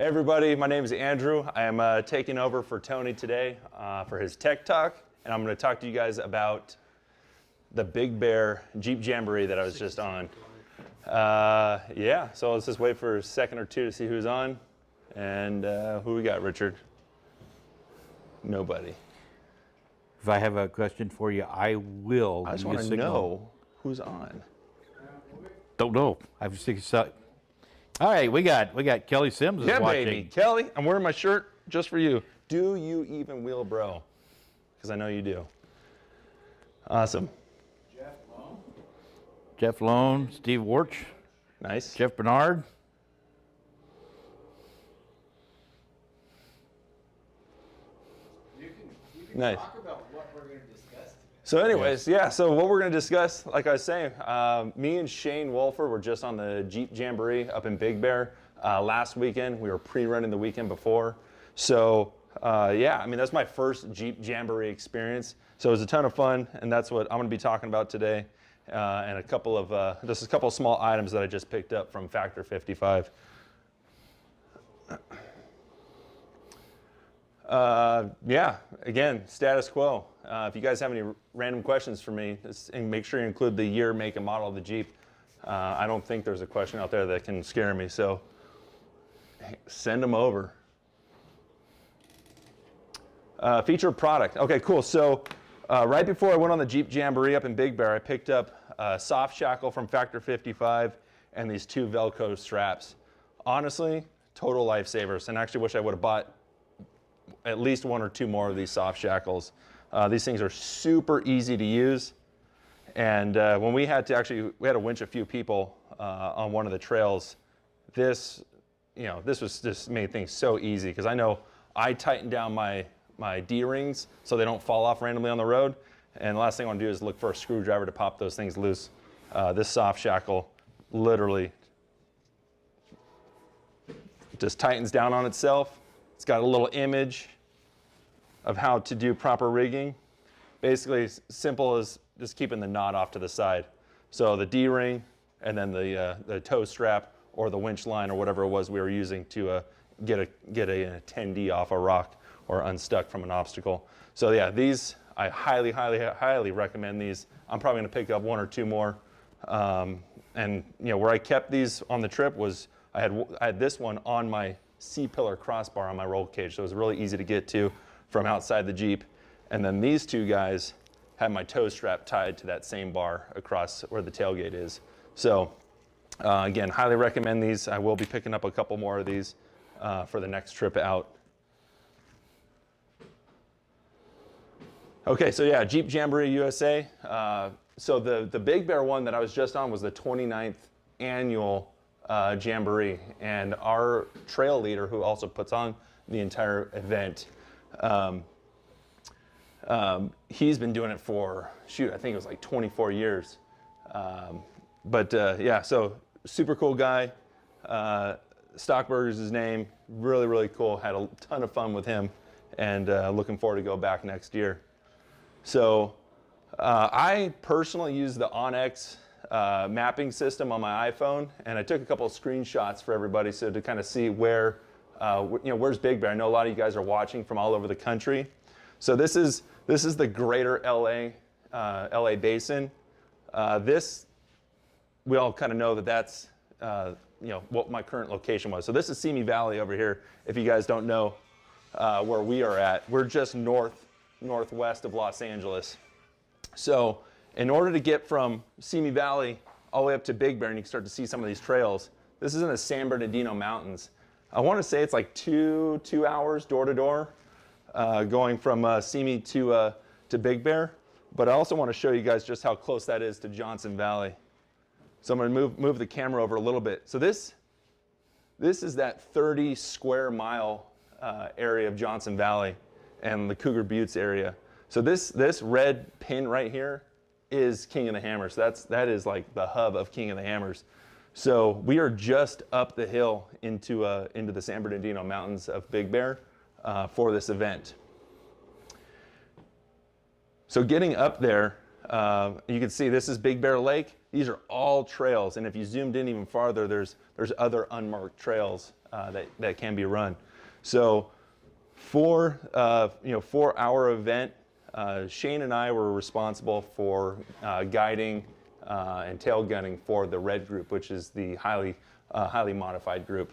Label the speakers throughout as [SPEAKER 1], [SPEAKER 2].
[SPEAKER 1] Hey everybody, my name is Andrew. I am taking over for Tony today for his Tech Talk, and I'm going to talk to you guys about the Big Bear Jeep Jamboree that I was just on. Yeah, so let's just wait for a second or two to see who's on. And who we got, Richard? Nobody.
[SPEAKER 2] If I have a question for you, I will.
[SPEAKER 1] I just want to know who's on.
[SPEAKER 2] Don't know. I was thinking. All right, we got Kelly Sims is watching.
[SPEAKER 1] Baby, Kelly, I'm wearing my shirt just for you. Do you even wheel, bro? Because I know you do. Awesome.
[SPEAKER 2] Jeff Lone, Steve Warch.
[SPEAKER 1] Nice.
[SPEAKER 2] Jeff Bernard.
[SPEAKER 3] You can
[SPEAKER 1] Nice.
[SPEAKER 3] talk about what we're going to discuss today.
[SPEAKER 1] So anyways, yeah, so what we're going to discuss, like I was saying, me and Shane Wolfer were just on the Jeep Jamboree up in Big Bear last weekend. We were pre-running the weekend before. So yeah, I mean, that's my first Jeep Jamboree experience. So it was a ton of fun, and that's what I'm going to be talking about today. And a couple of small items that I just picked up from Factor 55. Yeah, again, status quo. If you guys have any random questions for me, and make sure you include the year, make, and model of the Jeep. I don't think there's a question out there that can scare me, so send them over. Feature product. Okay, cool. So right before I went on the Jeep Jamboree up in Big Bear, I picked up a soft shackle from Factor 55 and these two Velcro straps. Honestly, total lifesavers, and I actually wish I would have bought at least one or two more of these soft shackles. These things are super easy to use. And when we had to winch a few people on one of the trails, this just made things so easy, because I know I tighten down my D-rings so they don't fall off randomly on the road. And the last thing I want to do is look for a screwdriver to pop those things loose. This soft shackle literally just tightens down on itself. It's got a little image of how to do proper rigging. Basically, as simple as just keeping the knot off to the side. So the D-ring, and then the toe strap or the winch line or whatever it was we were using to get a 10D off a rock or unstuck from an obstacle. So yeah, these, I highly, highly, highly recommend these. I'm probably gonna pick up one or two more. And where I kept these on the trip was, I had this one on my C-pillar crossbar on my roll cage, so it was really easy to get to from outside the Jeep. And then these two guys had my toe strap tied to that same bar across where the tailgate is. So again, highly recommend these. I will be picking up a couple more of these for the next trip out. Okay, so yeah, Jeep Jamboree USA. So the Big Bear one that I was just on was the 29th annual Jamboree, and our trail leader, who also puts on the entire event, he's been doing it for, I think it was like 24 years. Yeah, so super cool guy. Stockburger's his name. Really, really cool. Had a ton of fun with him, and looking forward to go back next year. So I personally use the OnX mapping system on my iPhone, and I took a couple of screenshots for everybody, so to kind of see where, where's Big Bear. I know a lot of you guys are watching from all over the country. So this is the greater LA basin. This, we all kind of know that's what my current location was. So this is Simi Valley over here. If you guys don't know where we are at, we're just northwest of Los Angeles. So in order to get from Simi Valley all the way up to Big Bear, and you can start to see some of these trails, this is in the San Bernardino Mountains. I want to say it's like two hours door to door, going from Simi to Big Bear. But I also want to show you guys just how close that is to Johnson Valley. So I'm going to move the camera over a little bit. So this is that 30 square mile area of Johnson Valley and the Cougar Buttes area. So this red pin right here is King of the Hammers. That is like the hub of King of the Hammers. So we are just up the hill into the San Bernardino Mountains of Big Bear for this event. So getting up there, you can see this is Big Bear Lake. These are all trails, and if you zoomed in even farther, there's other unmarked trails that can be run. So for our event, Shane and I were responsible for guiding and tail gunning for the red group, which is the highly modified group.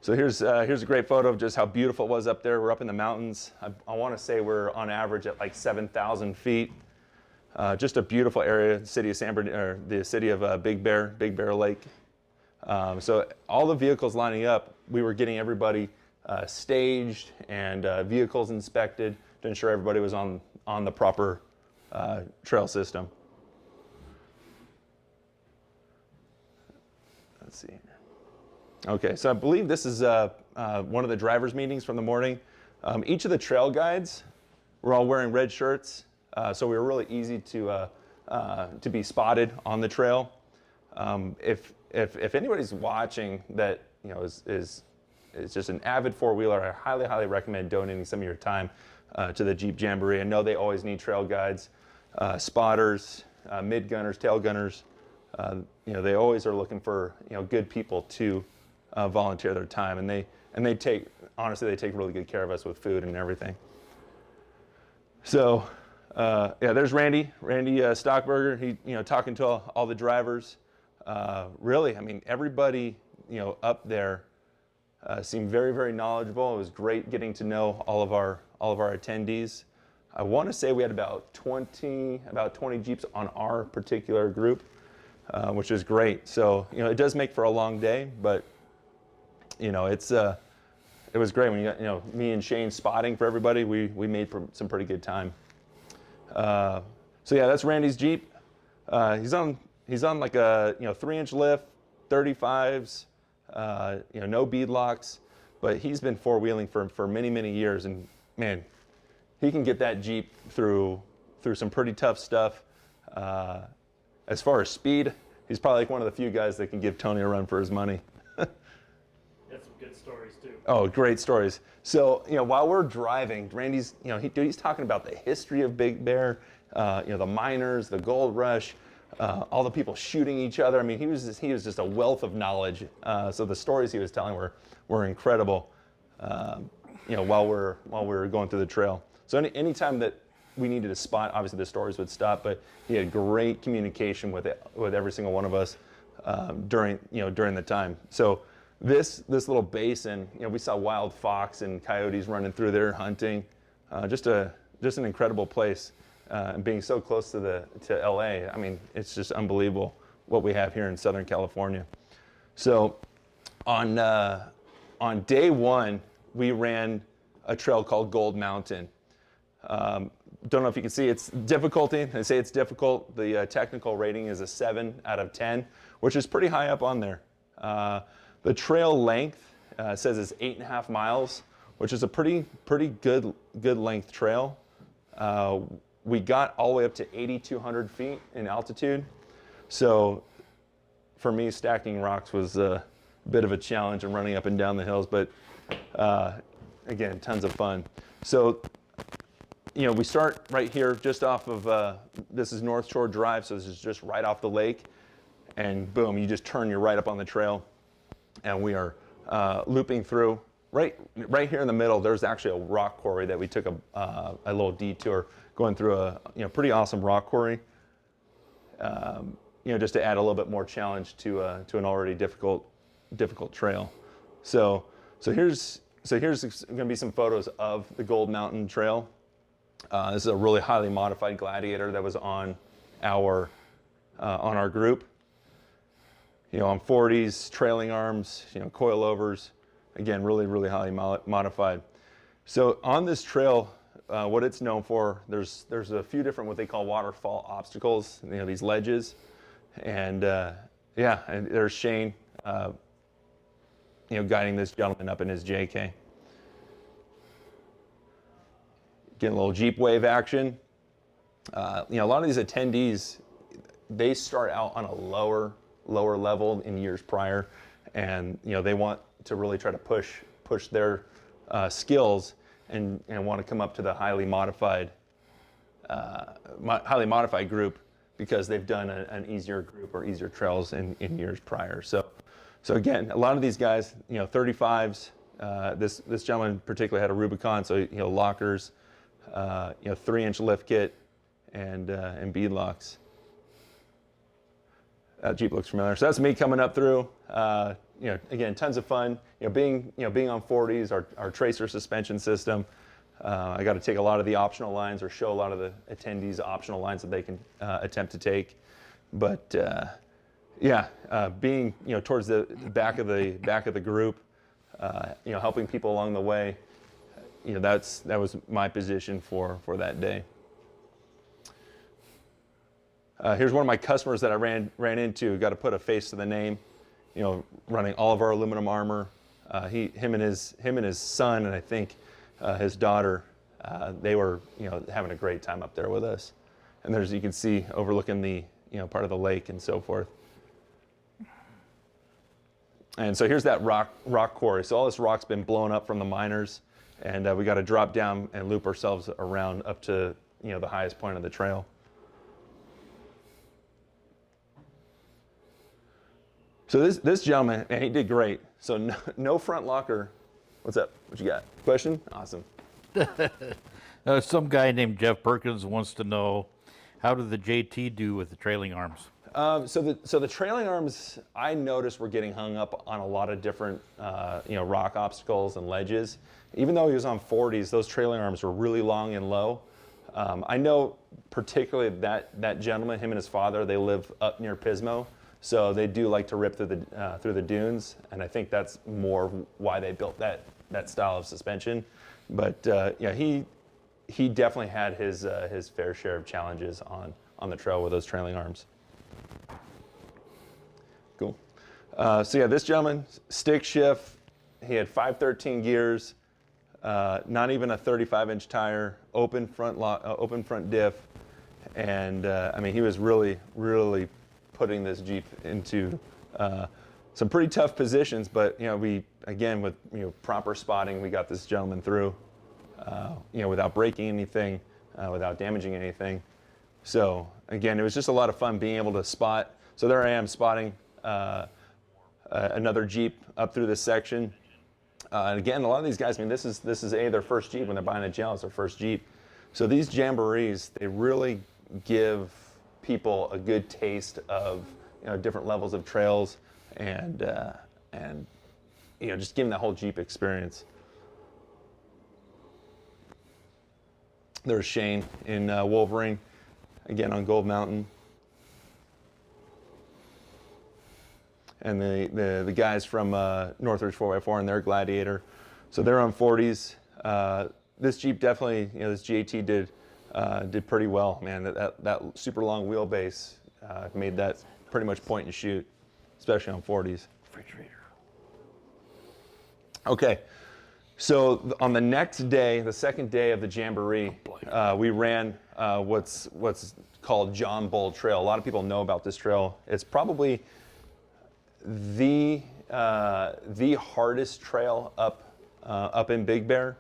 [SPEAKER 1] So here's a great photo of just how beautiful it was up there. We're up in the mountains. I want to say we're on average at like 7,000 feet. Just a beautiful area, the city of the city of Big Bear Lake. So all the vehicles lining up, we were getting everybody staged and vehicles inspected to ensure everybody was on the proper trail system. Let's see. Okay, so I believe this is one of the drivers' meetings from the morning. Each of the trail guides were all wearing red shirts, so we were really easy to be spotted on the trail. If anybody's watching that is just an avid four-wheeler, I highly recommend donating some of your time to the Jeep Jamboree. I know they always need trail guides, spotters, mid gunners, tail gunners. They always are looking for good people to volunteer their time, and they take really good care of us with food and everything. So there's Randy Stockberger. He talking to all the drivers. Really, I mean, everybody up there seemed very knowledgeable. It was great getting to know all of our attendees. I want to say we had about 20 Jeeps on our particular group, which is great. So it does make for a long day, but it was great when you got me and Shane spotting for everybody. We made some pretty good time. So yeah, that's Randy's Jeep. He's on like a 3-inch lift, 35s, no bead locks, but he's been four-wheeling for many years, and man, he can get that Jeep through some pretty tough stuff. As far as speed, he's probably like one of the few guys that can give Tony a run for his money.
[SPEAKER 4] That's some good stories too.
[SPEAKER 1] Oh, great stories. So, while we're driving, Randy's, he's talking about the history of Big Bear, the miners, the gold rush, all the people shooting each other. I mean, he was just a wealth of knowledge. So the stories he was telling were incredible. While we were going through the trail. So any time that we needed a spot, obviously the stories would stop, but he had great communication with every single one of us during the time. So this little basin, we saw wild fox and coyotes running through there hunting. Just an incredible place. And being so close to LA, I mean, it's just unbelievable what we have here in Southern California. So on day one, we ran a trail called Gold Mountain. Don't know if you can see its difficulty. They say it's difficult. The technical rating is a 7 out of 10, which is pretty high up on there. The trail length says it's 8.5 miles, which is a pretty good length trail. We got all the way up to 8,200 feet in altitude. So for me, stacking rocks was a bit of a challenge and running up and down the hills, but again, tons of fun. So, we start right here just off of, this is North Shore Drive, so this is just right off the lake, and boom, you just turn, you're right up on the trail, and we are looping through. Right here in the middle, there's actually a rock quarry that we took a little detour going through a pretty awesome rock quarry, just to add a little bit more challenge to an already difficult trail. So here's going to be some photos of the Gold Mountain Trail. This is a really highly modified Gladiator that was on our group. On 40s, trailing arms, coilovers. Again, really highly modified. So on this trail, what it's known for, there's a few different what they call waterfall obstacles. These ledges, and and there's Shane, guiding this gentleman up in his JK. Getting a little Jeep wave action. A lot of these attendees, they start out on a lower level in years prior, and they want to really try to push their skills and want to come up to the highly modified group because they've done an easier group or easier trails in years prior. So again, a lot of these guys, 35s. This gentleman particularly had a Rubicon, so lockers, 3-inch lift kit, and bead locks. That Jeep looks familiar. So that's me coming up through. Again, tons of fun. Being on 40s, our tracer suspension system. I got to take a lot of the optional lines or show a lot of the attendees optional lines that they can attempt to take. But being towards the back of the group, helping people along the way, that was my position for that day. Here's one of my customers that I ran into. Got to put a face to the name. Running all of our aluminum armor. Him and his son, and I think his daughter, they were having a great time up there with us. And there's, you can see, overlooking the part of the lake and so forth. And so here's that rock quarry. So all this rock's been blown up from the miners, and we got to drop down and loop ourselves around up to the highest point of the trail. So this gentleman, and he did great. So no front locker. What's up? What you got? Question? Awesome.
[SPEAKER 2] Some guy named Jeff Perkins wants to know, how did the JT do with the trailing arms?
[SPEAKER 1] So the trailing arms, I noticed, were getting hung up on a lot of different rock obstacles and ledges. Even though he was on 40s, those trailing arms were really long and low. I know particularly that gentleman, him and his father, they live up near Pismo. So they do like to rip through the dunes, and I think that's more why they built that style of suspension. But he definitely had his fair share of challenges on the trail with those trailing arms. Cool. This gentleman, stick shift. He had 513 gears, not even a 35-inch tire, open front diff, and he was really putting this Jeep into some pretty tough positions, but we, again, with proper spotting, we got this gentleman through, without breaking anything, without damaging anything. So again, it was just a lot of fun being able to spot. So there I am spotting another Jeep up through this section. And again, a lot of these guys, this is their first Jeep when they're buying a GL, it's their first Jeep. So these Jamborees, they really give people a good taste of different levels of trails and just give them that whole Jeep experience. There's Shane in Wolverine, again on Gold Mountain, and the guys from Northridge 4x4 and their Gladiator, so they're on 40s. This Jeep definitely, this GAT did pretty well, man. That super long wheelbase made that pretty much point and shoot, especially on 40s.
[SPEAKER 2] Refrigerator.
[SPEAKER 1] Okay, so on the next day, the second day of the Jamboree, we ran what's called John Bull Trail. A lot of people know about this trail. It's probably the hardest trail up in Big Bear.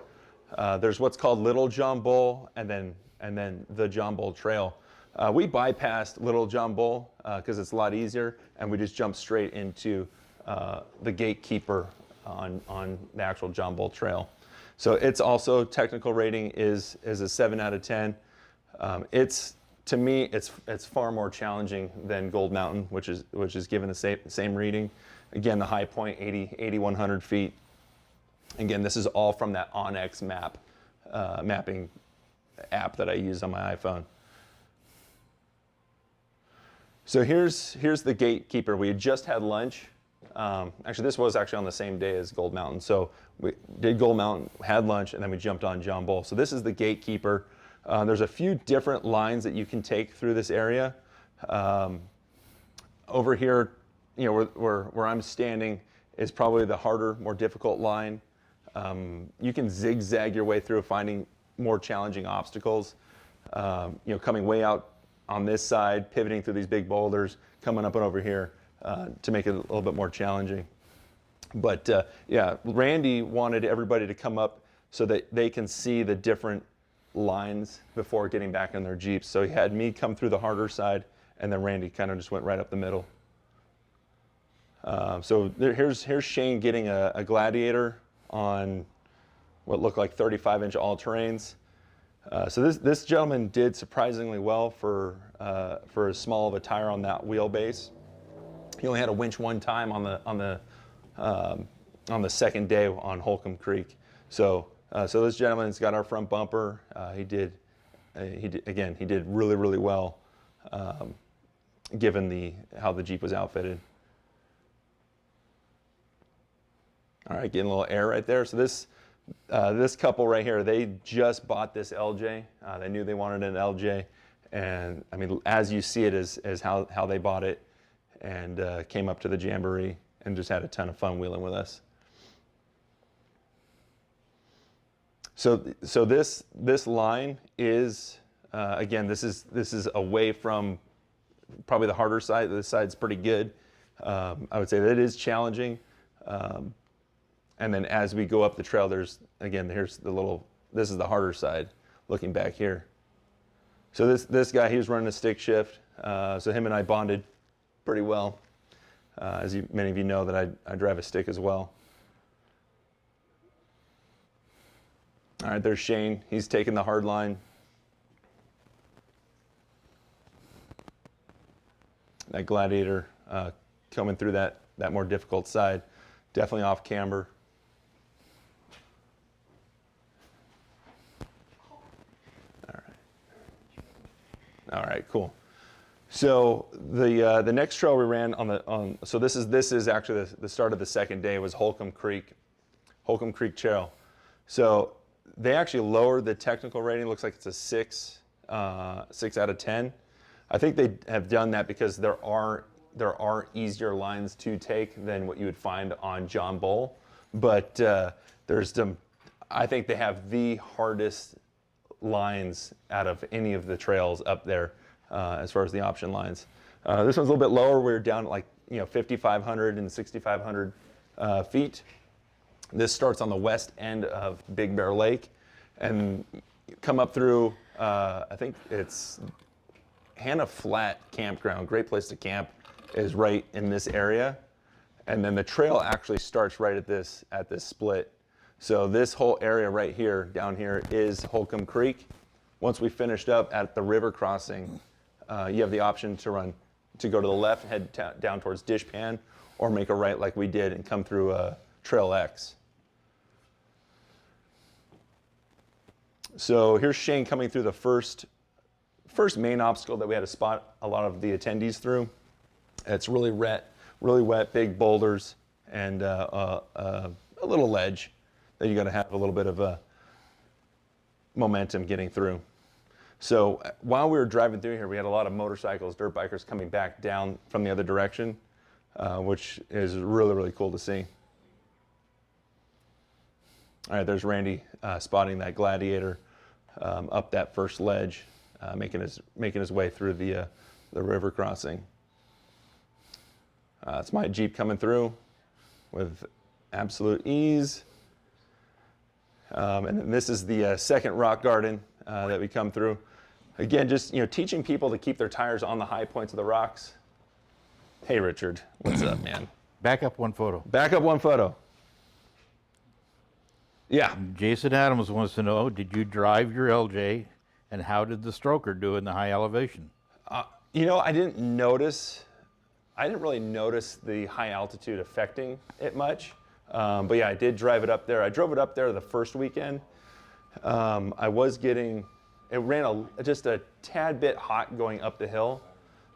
[SPEAKER 1] There's what's called Little John Bull, and then the John Bull Trail. We bypassed Little John Bull because it's a lot easier, and we just jumped straight into the Gatekeeper on the actual John Bull Trail. So it's also, technical rating is a 7 out of 10. To me, it's far more challenging than Gold Mountain, which is given the same reading. Again, the high point, 8,100 feet. Again, this is all from that Onyx mapping app that I use on my iPhone. So here's the Gatekeeper. We had just had lunch. Actually, this was actually on the same day as Gold Mountain. So we did Gold Mountain, had lunch, and then we jumped on John Bull. So this is the Gatekeeper. There's a few different lines that you can take through this area. Over here, where I'm standing is probably the harder, more difficult line. You can zigzag your way through finding more challenging obstacles. Coming way out on this side, pivoting through these big boulders, coming up and over here to make it a little bit more challenging. But Randy wanted everybody to come up so that they can see the different lines before getting back in their Jeeps. So he had me come through the harder side, and then Randy kind of just went right up the middle. So here's Shane getting a Gladiator on what looked like 35-inch all-terrains. So this gentleman did surprisingly well for as small of a tire on that wheelbase. He only had a winch one time on the second day on Holcomb Creek. So this gentleman's got our front bumper. He did really, really well, given how the Jeep was outfitted. All right, getting a little air right there. So this couple right here, they just bought this LJ. They knew they wanted an LJ, and I mean, as you see it, is how they bought it, and came up to the Jamboree and just had a ton of fun wheeling with us. So this line is again, this is away from probably the harder side. This side's pretty good. I would say that it is challenging. And then as we go up the trail, here's this is the harder side, looking back here. So this guy, he was running a stick shift. So him and I bonded pretty well. As many of you know that I drive a stick as well. All right, there's Shane. He's taking the hard line. That Gladiator coming through that more difficult side. Definitely off camber. All right, cool. So the next trail we ran so this is actually the start of the second day, was Holcomb Creek Trail. So they actually lowered the technical rating. Looks like it's a 6 out of 10. I think they have done that because there are easier lines to take than what you would find on John Bull, but I think they have the hardest lines out of any of the trails up there as far as the option lines. This one's a little bit lower. We're down at 5,500 and 6,500 feet. This starts on the west end of Big Bear Lake and come up through, I think it's Hannah Flat Campground. Great place to camp is right in this area. And then the trail actually starts right at this split. So this whole area right here, down here, is Holcomb Creek. Once we finished up at the river crossing, you have the option to go to the left, head down towards Dishpan, or make a right like we did and come through Trail X. So here's Shane coming through the first main obstacle that we had to spot a lot of the attendees through. It's really wet, big boulders, and a little ledge that you got to have a little bit of momentum getting through. So while we were driving through here, we had a lot of motorcycles, dirt bikers coming back down from the other direction, which is really, really cool to see. All right, there's Randy spotting that Gladiator up that first ledge, making his way through the river crossing. It's my Jeep coming through with absolute ease. And then this is the second rock garden that we come through. Again, just teaching people to keep their tires on the high points of the rocks. Hey, Richard, what's up, man?
[SPEAKER 2] Back up one photo.
[SPEAKER 1] Back up one photo. Yeah.
[SPEAKER 2] Jason Adams wants to know, did you drive your LJ, and how did the stroker do in the high elevation?
[SPEAKER 1] I didn't really notice the high altitude affecting it much. But yeah, I did drive it up there. I drove it up there the first weekend. It ran just a tad bit hot going up the hill.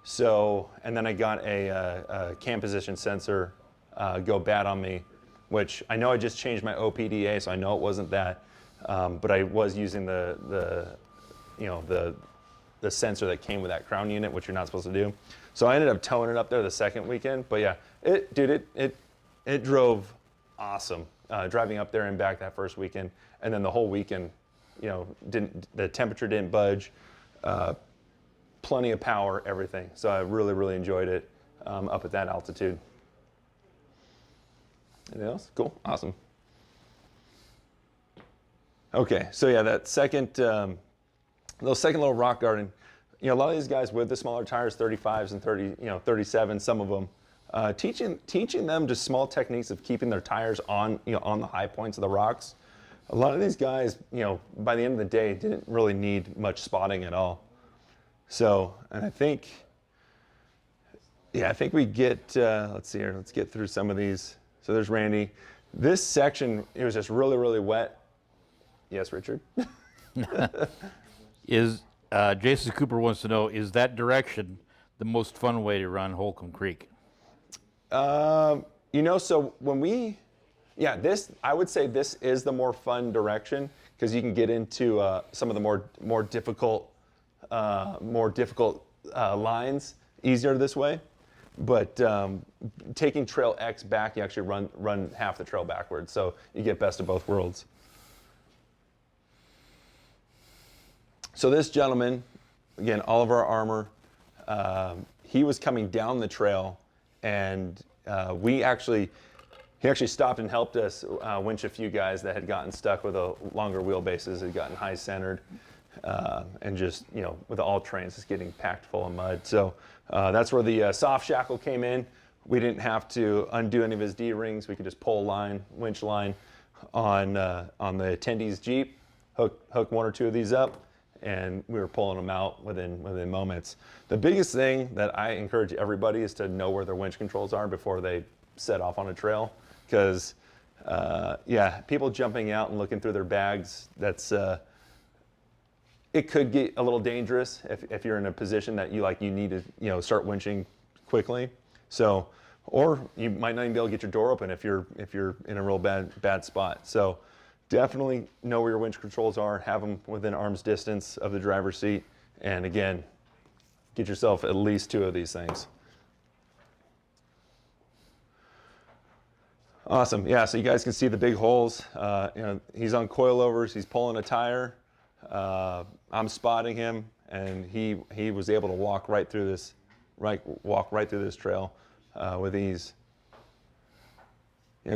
[SPEAKER 1] So, and then I got a cam position sensor go bad on me, which I know I just changed my OPDA, so I know it wasn't that. But I was using the sensor that came with that crown unit, which you're not supposed to do. So I ended up towing it up there the second weekend. But yeah, it drove awesome driving up there and back that first weekend, and then the whole weekend, the temperature didn't budge, plenty of power, everything. So I really, really enjoyed it up at that altitude. Anything else? Cool, awesome. Okay, so yeah, that second little rock garden. a lot of these guys with the smaller tires, 35s and 37, some of them, teaching them just small techniques of keeping their tires on, on the high points of the rocks. A lot of these guys, by the end of the day, didn't really need much spotting at all. So, and I think we get, let's see here, let's get through some of these. So there's Randy. This section, it was just really, really wet. Yes, Richard?
[SPEAKER 2] Jason Cooper wants to know, is that direction the most fun way to run Holcomb Creek?
[SPEAKER 1] So when I would say this is the more fun direction because you can get into some of the more difficult lines easier this way. But taking Trail X back, you actually run half the trail backwards, so you get best of both worlds. So this gentleman, again, all of our armor, he was coming down the trail, and he actually stopped and helped us winch a few guys that had gotten stuck with a longer wheelbases, had gotten high centered, and just, with the all trains just getting packed full of mud. So that's where the soft shackle came in. We didn't have to undo any of his D-rings. We could just pull winch line on the attendee's Jeep, hook one or two of these up, and we were pulling them out within moments. The biggest thing that I encourage everybody is to know where their winch controls are before they set off on a trail, because people jumping out and looking through their bags, it could get a little dangerous if you're in a position that you need to start winching quickly. So, or you might not even be able to get your door open if you're in a real bad spot. So definitely know where your winch controls are, have them within arm's distance of the driver's seat, and again, get yourself at least two of these things. Awesome, yeah, so you guys can see the big holes. He's on coilovers, he's pulling a tire. I'm spotting him, and he was able to walk right through this trail with ease.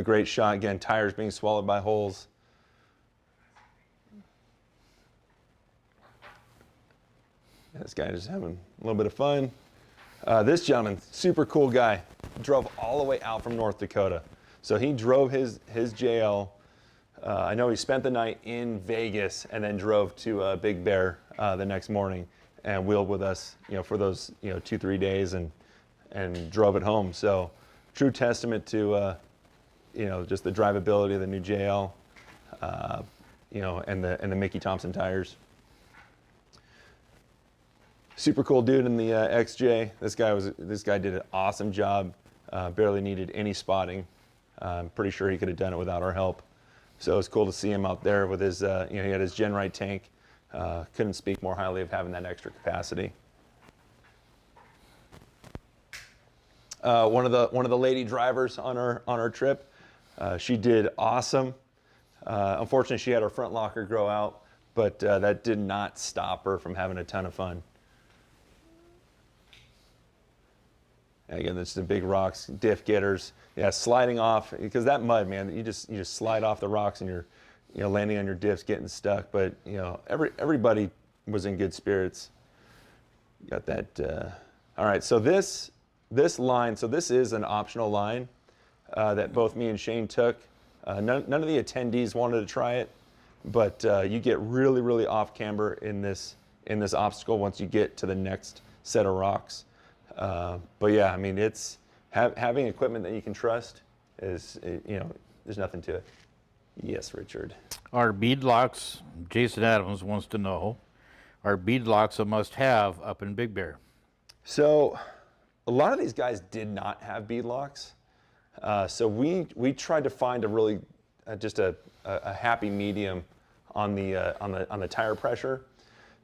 [SPEAKER 1] Great shot, again, tires being swallowed by holes. This guy just having a little bit of fun. This gentleman, super cool guy, drove all the way out from North Dakota. So he drove his JL. I know he spent the night in Vegas and then drove to Big Bear the next morning and wheeled with us, for those 2-3 days and drove it home. So true testament to just the drivability of the new JL, and the Mickey Thompson tires. Super cool dude in the XJ. This guy did an awesome job. Barely needed any spotting. I'm pretty sure he could have done it without our help. So it's cool to see him out there with his, he had his GenRight tank. Couldn't speak more highly of having that extra capacity. One of the lady drivers on our trip, she did awesome. Unfortunately, she had her front locker grow out, but that did not stop her from having a ton of fun. Again, that's the big rocks, diff getters. Yeah, sliding off, because that mud, man, you just slide off the rocks and you're landing on your diffs, getting stuck. But everybody was in good spirits. Got that. All right, so this line, so this is an optional line that both me and Shane took. None of the attendees wanted to try it, but you get really, really off camber in this obstacle once you get to the next set of rocks. But yeah, I mean, it's having equipment that you can trust is, there's nothing to it. Yes, Richard.
[SPEAKER 2] Are bead locks, Jason Adams wants to know, are bead locks a must-have up in Big Bear?
[SPEAKER 1] So a lot of these guys did not have bead locks. So we tried to find a really, just a happy medium on the tire pressure.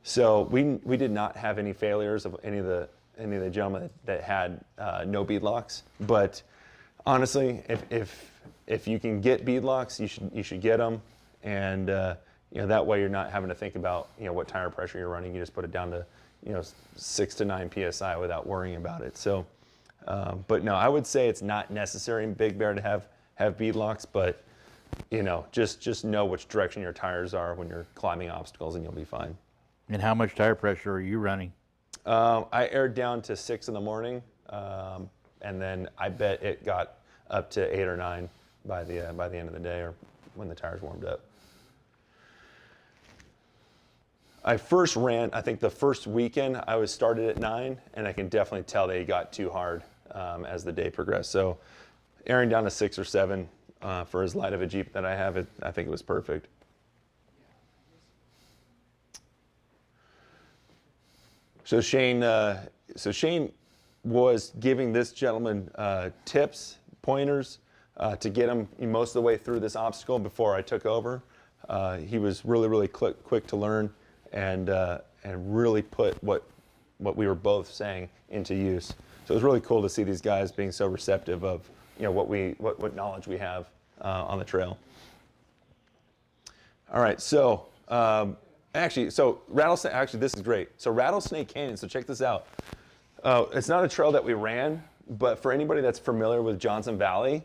[SPEAKER 1] So we did not have any failures of any of the gentlemen that had no bead locks. But honestly, if you can get bead locks, you should get them, and that way you're not having to think about what tire pressure you're running. You just put it down to 6 to 9 psi without worrying about it. So, but no, I would say it's not necessary in Big Bear to have bead locks, but just know which direction your tires are when you're climbing obstacles, and you'll be fine.
[SPEAKER 2] And how much tire pressure are you running?
[SPEAKER 1] I aired down to 6 in the morning, and then I bet it got up to 8 or 9 by the end of the day, or when the tires warmed up. I first ran, I think the first weekend I was started at 9, and I can definitely tell they got too hard as the day progressed. So airing down to 6 or 7 for as light of a Jeep that I have, I think it was perfect. So Shane was giving this gentleman tips, pointers to get him most of the way through this obstacle before I took over. He was really quick to learn and really put what we were both saying into use. So it was really cool to see these guys being so receptive of what knowledge we have on the trail. All right, so Rattlesnake. Actually, this is great. So Rattlesnake Canyon. So check this out. It's not a trail that we ran, but for anybody that's familiar with Johnson Valley,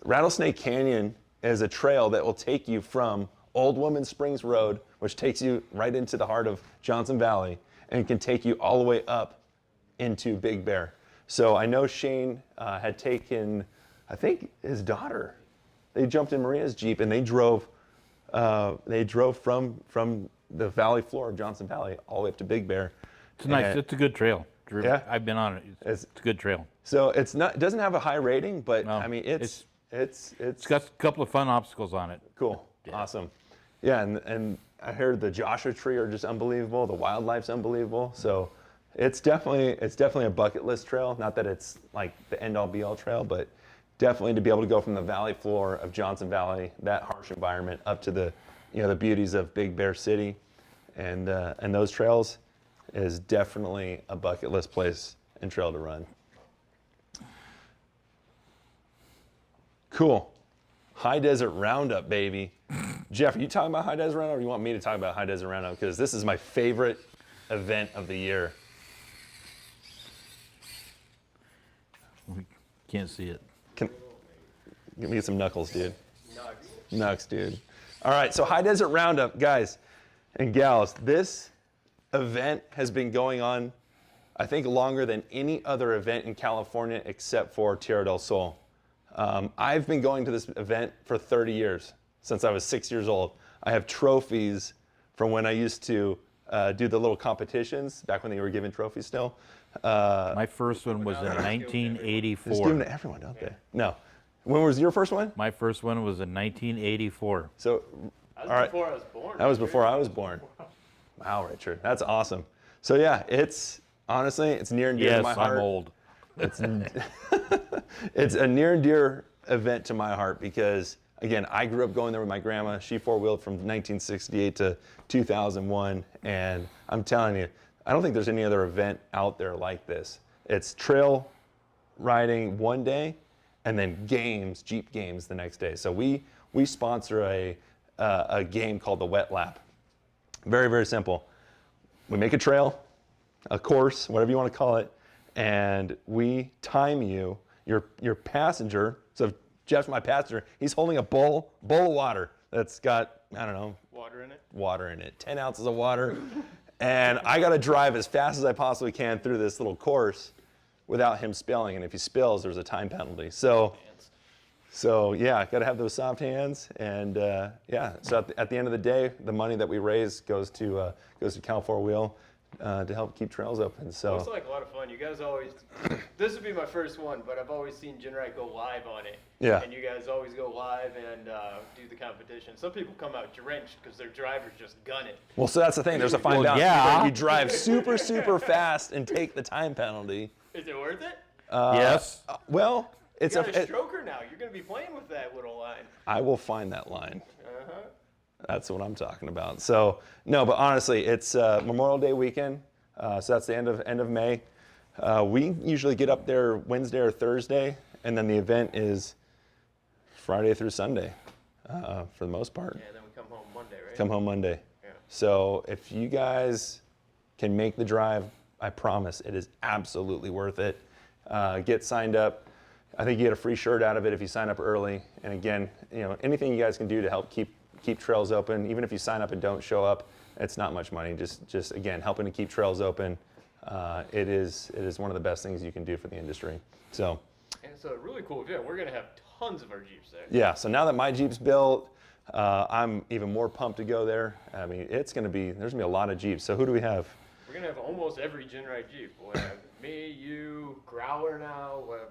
[SPEAKER 1] Rattlesnake Canyon is a trail that will take you from Old Woman Springs Road, which takes you right into the heart of Johnson Valley, and can take you all the way up into Big Bear. So I know Shane had taken, I think, his daughter. They jumped in Maria's Jeep and they drove from the valley floor of Johnson Valley all the way up to Big Bear.
[SPEAKER 2] It's nice. It's a good trail.
[SPEAKER 1] Yeah.
[SPEAKER 2] I've been on it. It's a good trail.
[SPEAKER 1] So it doesn't have a high rating, but
[SPEAKER 2] No,
[SPEAKER 1] I mean it's
[SPEAKER 2] got a couple of fun obstacles on it.
[SPEAKER 1] cool.
[SPEAKER 2] Yeah.
[SPEAKER 1] Awesome. Yeah, and I heard the Joshua Tree are just unbelievable. The wildlife's unbelievable. So it's definitely a bucket list trail. Not that it's like the end all be all trail, but definitely to be able to go from the valley floor of Johnson Valley, that harsh environment, up to the the beauties of Big Bear City, and those trails is definitely a bucket list place and trail to run. Cool. High Desert Roundup, baby. Jeff, are you talking about High Desert Roundup, or you want me to talk about High Desert Roundup? Because this is my favorite event of the year.
[SPEAKER 2] We can't see it.
[SPEAKER 1] Give me some knuckles, dude. Nugs, dude. All right, so High Desert Roundup, guys and gals, this event has been going on, I think, longer than any other event in California except for Tierra del Sol. I've been going to this event for 30 years, since I was 6 years old. I have trophies from when I used to do the little competitions, back when they were giving trophies still.
[SPEAKER 2] My first one was in 1984.
[SPEAKER 1] Just giving to everyone, don't they? No. When was your first one?
[SPEAKER 2] My first one was in 1984.
[SPEAKER 1] So,
[SPEAKER 4] That was
[SPEAKER 1] all right.
[SPEAKER 4] before I was born.
[SPEAKER 1] That was before I was born. Wow, Richard, that's awesome. So yeah, it's honestly, it's near and dear to
[SPEAKER 2] Yes,
[SPEAKER 1] my heart.
[SPEAKER 2] I'm old.
[SPEAKER 1] It's it's a near and dear event to my heart because, again, I grew up going there with my grandma. She four-wheeled from 1968 to 2001, and I'm telling you, I don't think there's any other event out there like this. It's trail riding one day, and then games, Jeep games, the next day. So we sponsor a game called the Wet Lap. Very simple. We make a trail, a course, whatever you want to call it, and we time you. Your passenger. So if Jeff's my passenger, he's holding a bowl of water that's got, I don't know, water in it, 10 ounces of water, and I got to drive as fast as I possibly can through this little course without him spilling. And if he spills, there's a time penalty. So yeah, got to have those soft hands, and yeah. So at the end of the day, the money that we raise goes to Cal 4-Wheel to help keep trails open. So
[SPEAKER 3] Looks like a lot of fun. You guys always, this would be my first one, but I've always seen GenRight go live on it.
[SPEAKER 1] Yeah.
[SPEAKER 3] And you guys always go live and do the competition. Some people come out drenched because their drivers just gun it.
[SPEAKER 1] well, so that's the thing. There's a fine
[SPEAKER 2] Well,
[SPEAKER 1] balance.
[SPEAKER 2] yeah.
[SPEAKER 1] Either you drive super fast and take the time penalty.
[SPEAKER 3] Is it worth it?
[SPEAKER 2] Yes.
[SPEAKER 1] Well, it's
[SPEAKER 3] You got a stroker now. You're going to be playing with that little line.
[SPEAKER 1] I will find that line.
[SPEAKER 3] Uh-huh.
[SPEAKER 1] That's what I'm talking about. So no, but honestly, it's Memorial Day weekend. So that's the end of May. We usually get up there Wednesday or Thursday, and then the event is Friday through Sunday, for the most part.
[SPEAKER 3] Yeah, and then we come home Monday, right?
[SPEAKER 1] Come home Monday.
[SPEAKER 3] Yeah.
[SPEAKER 1] So if you guys can make the drive, I promise it is absolutely worth it. Get signed up. I think you get a free shirt out of it if you sign up early. And again, anything you guys can do to help keep trails open, even if you sign up and don't show up, it's not much money. Just again, helping to keep trails open it is one of the best things you can do for the industry. So.
[SPEAKER 3] And it's a really cool event. We're going to have tons of our Jeeps there.
[SPEAKER 1] Yeah, so now that my Jeep's built, I'm even more pumped to go there. I mean, there's going to be a lot of Jeeps. So who do we have?
[SPEAKER 3] We're going to have almost every GenRight Jeep. We'll have me, you, Growler now. We'll have,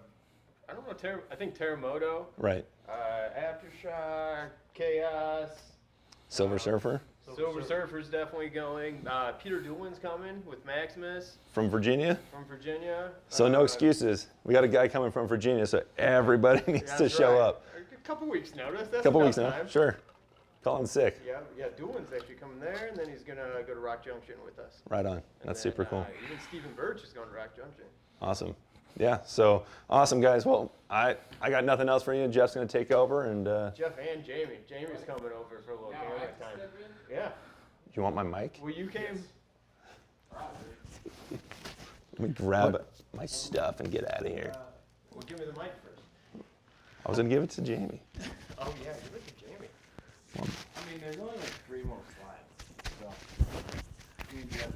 [SPEAKER 3] I don't know, I think Terremoto.
[SPEAKER 1] Right.
[SPEAKER 3] Aftershock, Chaos.
[SPEAKER 1] Silver Surfer
[SPEAKER 3] Silver Surfer's definitely going. Peter Doolin's coming with Maximus
[SPEAKER 1] from Virginia. So no excuses. We got a guy coming from Virginia, so everybody needs to show up.
[SPEAKER 3] A couple weeks notice. That's
[SPEAKER 1] Couple weeks
[SPEAKER 3] enough
[SPEAKER 1] now,
[SPEAKER 3] time.
[SPEAKER 1] sure. Calling sick.
[SPEAKER 3] Yeah, Doolin's actually coming there, and then he's going to go to Rock Junction with us.
[SPEAKER 1] Right on. That's super cool.
[SPEAKER 3] Even Stephen Birch is going to Rock Junction.
[SPEAKER 1] Awesome. Yeah, so awesome, guys. Well, I got nothing else for you. Jeff's going to take over. And
[SPEAKER 3] Jeff and Jamie. Jamie's coming over for a little camera time. Yeah.
[SPEAKER 1] you want my mic?
[SPEAKER 3] Well, you came.
[SPEAKER 1] Let me grab my stuff and get out of here.
[SPEAKER 3] Well, give me the mic first.
[SPEAKER 1] I was going to give it to Jamie.
[SPEAKER 3] Oh, yeah, give it to Jamie.
[SPEAKER 5] I mean, there's only like 3 more slides. So, me and Jeff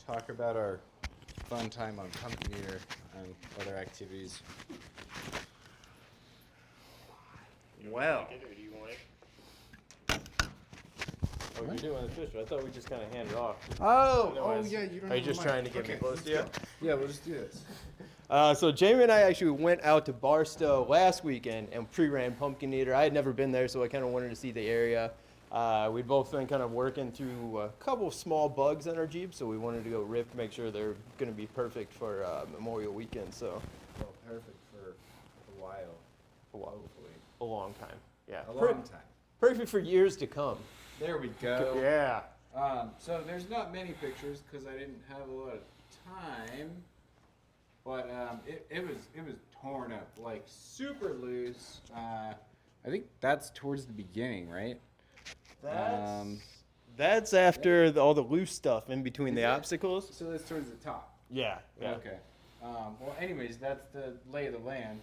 [SPEAKER 5] talk about our fun time on Pump Meter and other activities.
[SPEAKER 3] Wow. Do you want it? Oh, you're doing the official. I thought we just kind of handed off.
[SPEAKER 5] Oh, yeah, you don't
[SPEAKER 3] Are you
[SPEAKER 5] have
[SPEAKER 3] just
[SPEAKER 5] a mic.
[SPEAKER 3] trying to get me
[SPEAKER 5] Okay,
[SPEAKER 3] close
[SPEAKER 5] let's
[SPEAKER 3] to you?
[SPEAKER 5] go. Yeah, we'll just do this.
[SPEAKER 3] So Jamie and I actually went out to Barstow last weekend and pre-ran Pumpkin Eater. I had never been there, so I kind of wanted to see the area. We'd both been kind of working through a couple of small bugs on our Jeep, so we wanted to go rip, make sure they're going to be perfect for Memorial Weekend. So
[SPEAKER 5] Well, perfect for a while. Hopefully.
[SPEAKER 3] a long time. Yeah,
[SPEAKER 5] A long time.
[SPEAKER 3] perfect for years to come.
[SPEAKER 5] There we go.
[SPEAKER 3] Yeah.
[SPEAKER 5] So there's not many pictures because I didn't have a lot of time, but it was torn up, like super loose. I think that's towards the beginning, right?
[SPEAKER 3] That's after all the loose stuff in between the
[SPEAKER 5] Is it?
[SPEAKER 3] obstacles.
[SPEAKER 5] So that's towards the top.
[SPEAKER 3] Yeah.
[SPEAKER 5] Okay. Well, anyways, that's the lay of the land.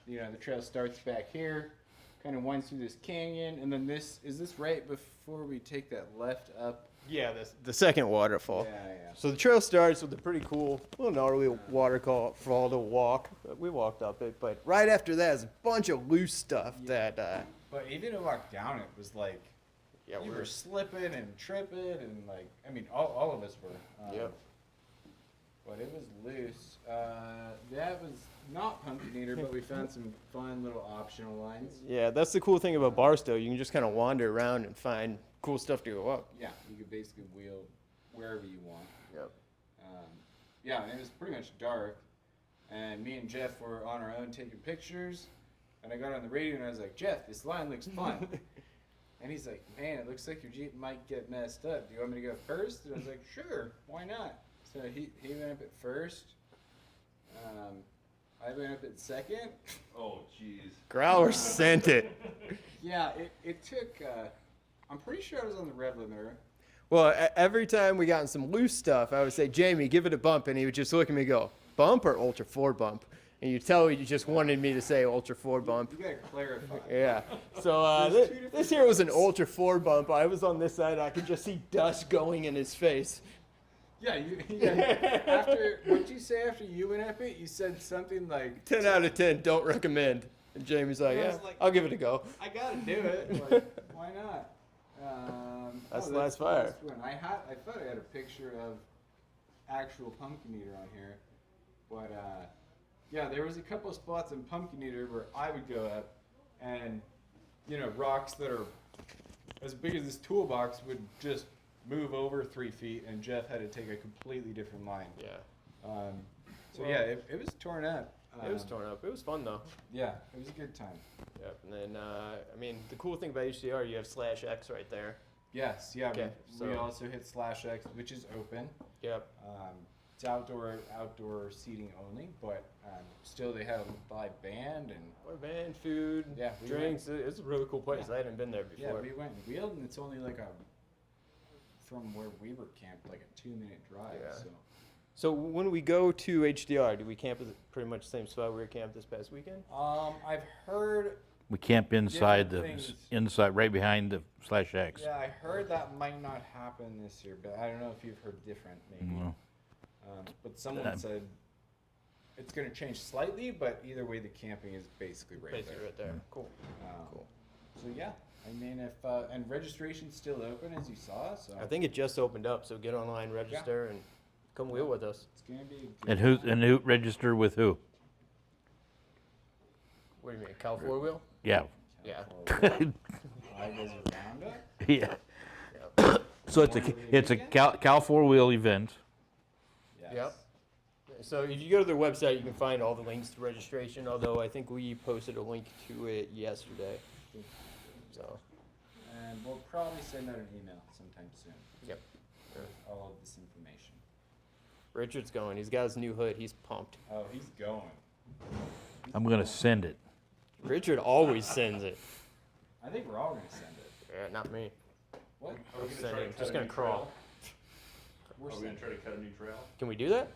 [SPEAKER 5] The trail starts back here, kind of winds through this canyon, and then is this right before we take that left up?
[SPEAKER 3] Yeah, the second waterfall.
[SPEAKER 5] Yeah.
[SPEAKER 3] So the trail starts with a pretty cool little gnarly waterfall to walk. We walked up it, but right after that is a bunch of loose stuff that.
[SPEAKER 5] But even to walk down it was like,
[SPEAKER 3] Yeah,
[SPEAKER 5] we were slipping and tripping, and like, I mean, all of us were.
[SPEAKER 3] Yep.
[SPEAKER 5] But it was loose. That was not Pumpkin Eater, but we found some fun little optional lines.
[SPEAKER 3] Yeah, that's the cool thing about Barstow. You can just kind of wander around and find cool stuff to go up.
[SPEAKER 5] Yeah, you could basically wheel wherever you want.
[SPEAKER 3] Yep.
[SPEAKER 5] Yeah, and it was pretty much dark, and me and Jeff were on our own taking pictures, and I got on the radio and I was like, Jeff, this line looks fun. And he's like, man, it looks like your Jeep might get messed up. Do you want me to go first? And I was like, sure, why not? So he went up at first. I went up at second.
[SPEAKER 1] Oh, jeez.
[SPEAKER 3] Growler sent it.
[SPEAKER 5] Yeah, it took, I'm pretty sure I was on the rev limiter.
[SPEAKER 3] Well, every time we got in some loose stuff, I would say, Jamie, give it a bump. And he would just look at me and go, bump or Ultra 4 bump? And you tell he just wanted me to say Ultra 4 bump.
[SPEAKER 5] You gotta clarify.
[SPEAKER 3] Yeah. So this here was an Ultra 4 bump. I was on this side. I could just see dust going in his face.
[SPEAKER 5] Yeah, what'd you say after you went up it? You said something like
[SPEAKER 3] 10 out of 10, don't recommend. And Jamie's like,
[SPEAKER 5] I
[SPEAKER 3] yeah,
[SPEAKER 5] was like-
[SPEAKER 3] I'll give it a go.
[SPEAKER 5] I gotta do it. Like, why not?
[SPEAKER 3] That's the last fire.
[SPEAKER 5] one. I thought I had a picture of actual Pumpkin Eater on here, but yeah, there was a couple spots in Pumpkin Eater where I would go up, and rocks that are as big as this toolbox would just move over 3 feet, and Jeff had to take a completely different line.
[SPEAKER 3] Yeah.
[SPEAKER 5] So
[SPEAKER 3] Well-
[SPEAKER 5] yeah, it was torn up.
[SPEAKER 3] It was torn up. It was fun, though.
[SPEAKER 5] Yeah, it was a good time.
[SPEAKER 3] Yep. And then, the cool thing about HDR, you have /X right there.
[SPEAKER 5] Yes, yeah.
[SPEAKER 3] Okay,
[SPEAKER 5] we
[SPEAKER 3] so-
[SPEAKER 5] also hit /X, which is open.
[SPEAKER 3] Yep.
[SPEAKER 5] It's outdoor seating only, but still they had a live band and
[SPEAKER 3] Or band, food,
[SPEAKER 5] Yeah, we
[SPEAKER 3] drinks. It's a really cool place.
[SPEAKER 5] Yeah.
[SPEAKER 3] I hadn't been there
[SPEAKER 5] yeah,
[SPEAKER 3] before.
[SPEAKER 5] we went and wheeled, and it's only like from where we were camped, like a 2-minute drive.
[SPEAKER 3] Yeah.
[SPEAKER 5] So
[SPEAKER 3] So when we go to HDR, do we camp at pretty much the same spot we were camped this past weekend?
[SPEAKER 5] I've heard
[SPEAKER 2] We camp inside
[SPEAKER 5] things.
[SPEAKER 2] inside, right behind the /X.
[SPEAKER 5] Yeah, I heard that might not happen this year, but I don't know if you've heard different, maybe.
[SPEAKER 2] No.
[SPEAKER 5] But someone said it's going to change slightly, but either way, the camping is basically right
[SPEAKER 3] Basically
[SPEAKER 5] there.
[SPEAKER 3] right there. Cool.
[SPEAKER 5] Cool. So yeah, I mean, if and registration's still open as you saw, so
[SPEAKER 3] I think it just opened up, so get online, register, and come wheel with us.
[SPEAKER 5] it's going to be. A good
[SPEAKER 2] And who register with who?
[SPEAKER 3] What do you mean, Cal 4-wheel?
[SPEAKER 2] Yeah.
[SPEAKER 3] Yeah.
[SPEAKER 5] I was around it.
[SPEAKER 2] Yeah. So it's a Cal 4-wheel event.
[SPEAKER 5] Yes.
[SPEAKER 3] Yep. So if you go to their website, you can find all the links to registration, although I think we posted a link to it yesterday. So,
[SPEAKER 5] And we'll probably send out an email sometime soon
[SPEAKER 3] yep.
[SPEAKER 5] with all of this information.
[SPEAKER 3] Richard's going. He's got his new hood. He's pumped.
[SPEAKER 5] Oh, he's going.
[SPEAKER 2] I'm gonna send it.
[SPEAKER 3] Richard always sends it.
[SPEAKER 5] I think we're all going to send it.
[SPEAKER 3] Yeah, not me.
[SPEAKER 5] What?
[SPEAKER 3] I'm sending. Just gonna crawl.
[SPEAKER 5] We're
[SPEAKER 1] Are we
[SPEAKER 5] sending.
[SPEAKER 1] gonna try to cut a new trail?
[SPEAKER 3] Can we do that?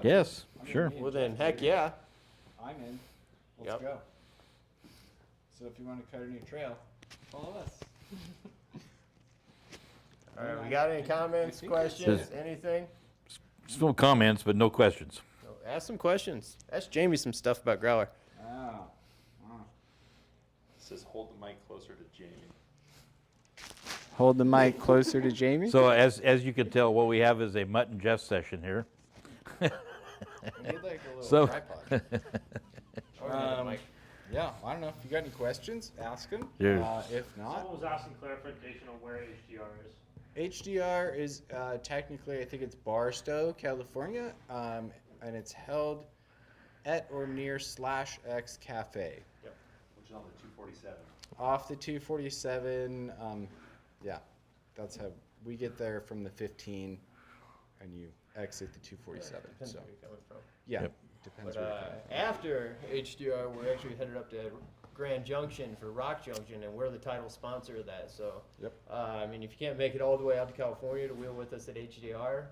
[SPEAKER 2] Yes,
[SPEAKER 5] I mean,
[SPEAKER 2] sure.
[SPEAKER 5] me and
[SPEAKER 3] Well then,
[SPEAKER 5] Jeff
[SPEAKER 3] heck
[SPEAKER 5] do.
[SPEAKER 3] yeah.
[SPEAKER 5] I'm in. Let's
[SPEAKER 3] Yep.
[SPEAKER 5] go. So if you want to cut a new trail, follow us.
[SPEAKER 3] All right. We got any comments,
[SPEAKER 5] think that's
[SPEAKER 3] questions, anything?
[SPEAKER 2] Still comments, but no questions.
[SPEAKER 3] No, ask some questions. Ask Jamie some stuff about Growler.
[SPEAKER 5] Oh.
[SPEAKER 1] It says hold the mic closer to Jamie.
[SPEAKER 5] Hold the mic closer to Jamie.
[SPEAKER 2] So as you can tell, what we have is a Mutt and Jeff session here.
[SPEAKER 3] We need like a little
[SPEAKER 2] So-
[SPEAKER 3] tripod. Or another mic.
[SPEAKER 5] Yeah, I don't know. If you got any questions, ask them.
[SPEAKER 2] Yeah.
[SPEAKER 5] If not,
[SPEAKER 4] Someone was asking clarification on where HDR is.
[SPEAKER 5] HDR is technically, I think it's Barstow, California, and it's held at or near /X Cafe.
[SPEAKER 1] Which is on the 247.
[SPEAKER 5] Off the 247, yeah, that's how we get there from the 15, and you exit the 247.
[SPEAKER 3] Depends
[SPEAKER 5] So
[SPEAKER 3] where you're coming from.
[SPEAKER 5] yeah,
[SPEAKER 2] Yep.
[SPEAKER 5] depends
[SPEAKER 3] But
[SPEAKER 5] where you're coming from.
[SPEAKER 3] after HDR, we're actually headed up to Grand Junction for Rock Junction, and we're the title sponsor of that. So,
[SPEAKER 5] Yep.
[SPEAKER 3] I mean, if you can't make it all the way out to California to wheel with us at HDR,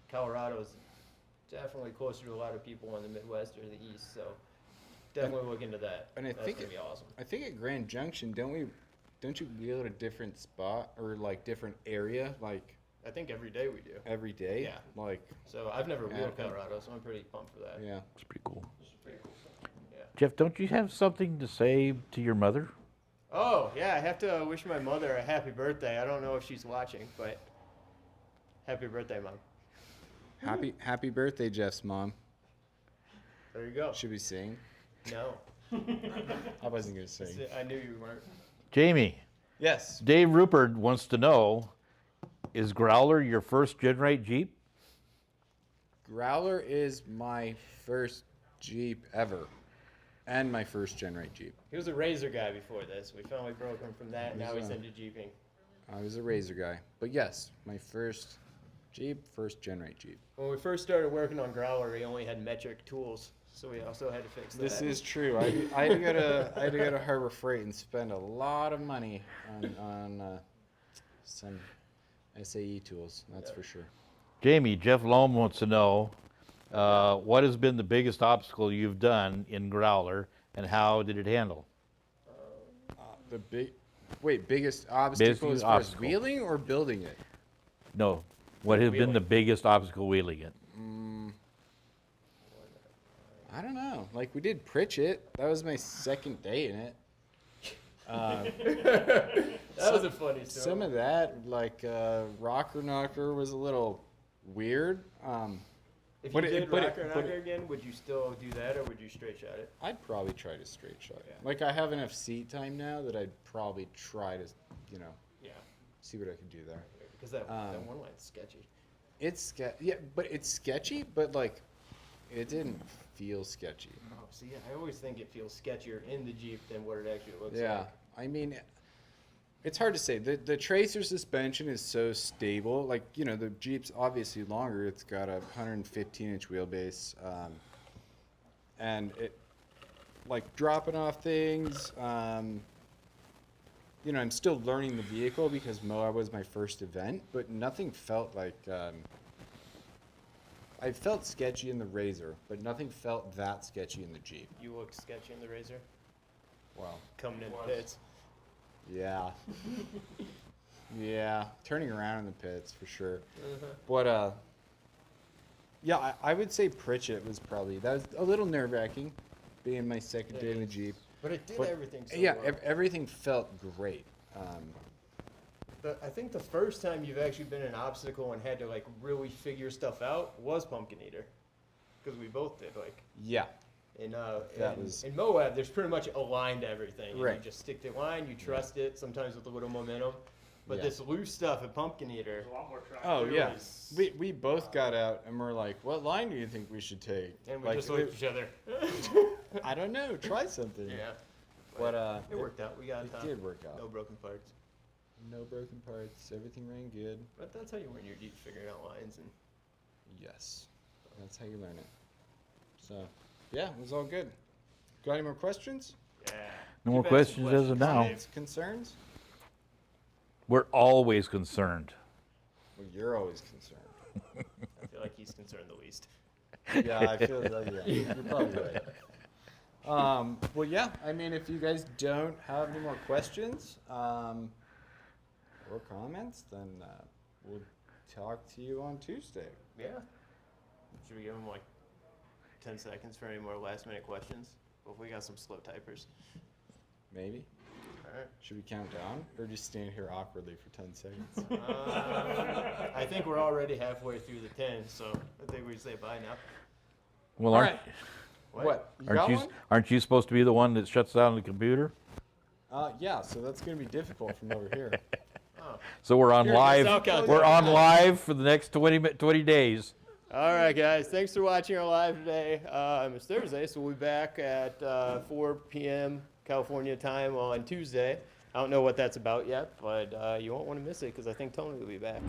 [SPEAKER 3] Colorado is definitely closer to a lot of people in the Midwest or the East. So, definitely look into that.
[SPEAKER 5] and I
[SPEAKER 3] That's
[SPEAKER 5] think
[SPEAKER 3] gonna be awesome.
[SPEAKER 5] I think at Grand Junction, don't you wheel at a different spot or like different area like
[SPEAKER 3] I think every day we do.
[SPEAKER 5] every day?
[SPEAKER 3] Yeah.
[SPEAKER 5] Like,
[SPEAKER 3] So I've never wheeled
[SPEAKER 5] Yeah.
[SPEAKER 3] Colorado, so I'm pretty pumped for that.
[SPEAKER 5] yeah.
[SPEAKER 2] It's pretty cool.
[SPEAKER 3] Pretty cool. Yeah.
[SPEAKER 2] Jeff, don't you have something to say to your mother?
[SPEAKER 3] Oh, yeah, I have to wish my mother a happy birthday. I don't know if she's watching, but happy birthday, Mom.
[SPEAKER 5] Happy birthday, Jeff's mom.
[SPEAKER 3] There you go.
[SPEAKER 5] Should we sing?
[SPEAKER 3] No.
[SPEAKER 5] I wasn't gonna sing.
[SPEAKER 3] I knew you weren't.
[SPEAKER 2] Jamie,
[SPEAKER 5] Yes.
[SPEAKER 2] Dave Rupert wants to know, is Growler your first GenRight Jeep?
[SPEAKER 5] Growler is my first Jeep ever, and my first GenRight Jeep.
[SPEAKER 3] He was a Razor guy before this. We finally broke him from that, and now he's into Jeeping.
[SPEAKER 5] I was a Razor guy, but yes, my first Jeep, first GenRight Jeep.
[SPEAKER 3] When we first started working on Growler, he only had metric tools, so we also had to fix that.
[SPEAKER 5] This is true. I had to go to Harbor Freight and spend a lot of money on some SAE tools. That's for sure.
[SPEAKER 2] Jamie, Jeff Loam wants to know, what has been the biggest obstacle you've done in Growler, and how did it handle?
[SPEAKER 5] Biggest obstacle as far as
[SPEAKER 2] obstacle.
[SPEAKER 5] wheeling or building it?
[SPEAKER 2] No, what has been
[SPEAKER 3] Wheeling.
[SPEAKER 2] the biggest obstacle wheeling it?
[SPEAKER 5] I don't know. Like we did Pritchett. That was my second day in it.
[SPEAKER 3] That was a funny story.
[SPEAKER 5] Some of that, like Rocker Knocker, was a little weird.
[SPEAKER 3] If you
[SPEAKER 5] but it-
[SPEAKER 3] did
[SPEAKER 5] but it-
[SPEAKER 3] Rocker
[SPEAKER 5] but
[SPEAKER 3] Knocker again, would you still do that, or would you straight shot it?
[SPEAKER 5] I'd probably try to straight shot.
[SPEAKER 3] Yeah.
[SPEAKER 5] Like I have enough seat time now that I'd probably try to,
[SPEAKER 3] Yeah,
[SPEAKER 5] see what I could do there.
[SPEAKER 3] because that one line's sketchy.
[SPEAKER 5] But it's sketchy, but like, it didn't feel sketchy.
[SPEAKER 3] Oh, see, I always think it feels sketchier in the Jeep than what it actually looks
[SPEAKER 5] Yeah,
[SPEAKER 3] like.
[SPEAKER 5] I mean, it's hard to say. The Tracer suspension is so stable. Like, the Jeep's obviously longer. It's got a 115-inch wheelbase. And it, like, dropping off things, I'm still learning the vehicle because Moab was my first event, but nothing felt like, I felt sketchy in the Razor, but nothing felt that sketchy in the Jeep.
[SPEAKER 3] You look sketchy in the Razor.
[SPEAKER 5] Wow.
[SPEAKER 3] coming in the
[SPEAKER 4] Was.
[SPEAKER 3] pits.
[SPEAKER 5] Yeah. Yeah, turning around in the pits for sure. But yeah, I would say Pritchett was probably, that was a little nerve wracking, being my second day in the Jeep.
[SPEAKER 3] But it did
[SPEAKER 5] But,
[SPEAKER 3] everything so
[SPEAKER 5] yeah,
[SPEAKER 3] well.
[SPEAKER 5] everything felt great.
[SPEAKER 3] I think the first time you've actually been an obstacle and had to like really figure stuff out was Pumpkin Eater, because we both did. Like
[SPEAKER 5] Yeah,
[SPEAKER 3] in
[SPEAKER 5] That was-
[SPEAKER 3] in Moab, there's pretty much a line to everything. And
[SPEAKER 5] Right.
[SPEAKER 3] You just stick to the line, you trust it. Sometimes with a little momentum. But
[SPEAKER 5] Yeah.
[SPEAKER 3] this loose stuff at Pumpkin Eater,
[SPEAKER 4] There's a lot more track.
[SPEAKER 5] oh
[SPEAKER 3] There
[SPEAKER 5] yeah.
[SPEAKER 3] was-
[SPEAKER 5] We both got out and we're like, what line do you think we should take?
[SPEAKER 3] and we
[SPEAKER 5] Like,
[SPEAKER 3] just looked at each other.
[SPEAKER 5] I don't know, try something.
[SPEAKER 3] Yeah.
[SPEAKER 5] But
[SPEAKER 3] It worked out. We got
[SPEAKER 5] it did work out.
[SPEAKER 3] no broken parts.
[SPEAKER 5] No broken parts, everything ran good.
[SPEAKER 3] But that's how you win your Jeep, figuring out lines and.
[SPEAKER 5] Yes, that's how you learn it. So, yeah, it was all good. Got any more questions?
[SPEAKER 3] Yeah.
[SPEAKER 2] No more
[SPEAKER 3] Keep asking
[SPEAKER 2] questions as of now.
[SPEAKER 5] Comments, concerns?
[SPEAKER 2] We're always concerned.
[SPEAKER 5] Well, you're always concerned.
[SPEAKER 3] I feel like he's concerned the least.
[SPEAKER 5] Yeah, I feel that. Yeah, you're probably right. Well, yeah. I mean, if you guys don't have any more questions or comments, then we'll talk to you on Tuesday.
[SPEAKER 3] Yeah. Should we give him like 10 seconds for any more last minute questions? Well, we got some slow typers.
[SPEAKER 5] Maybe.
[SPEAKER 3] All right.
[SPEAKER 5] Should we count down or just stand here awkwardly for 10 seconds?
[SPEAKER 3] I think we're already halfway through the 10, so I think we say bye now.
[SPEAKER 2] Well,
[SPEAKER 5] All
[SPEAKER 2] aren't,
[SPEAKER 5] right. What? You got
[SPEAKER 2] aren't you
[SPEAKER 5] one?
[SPEAKER 2] aren't you supposed to be the one that shuts down the computer?
[SPEAKER 5] Yeah. So that's gonna be difficult from over here.
[SPEAKER 3] Oh.
[SPEAKER 2] So we're on
[SPEAKER 3] Here,
[SPEAKER 2] live.
[SPEAKER 3] guys, I'll count
[SPEAKER 2] We're
[SPEAKER 3] down.
[SPEAKER 2] on live for the next 20 days.
[SPEAKER 3] All right, guys. Thanks for watching our live today. It's Thursday, so we'll be back at 4 p.m. California time on Tuesday. I don't know what that's about yet, but you won't want to miss it because I think Tony will be back.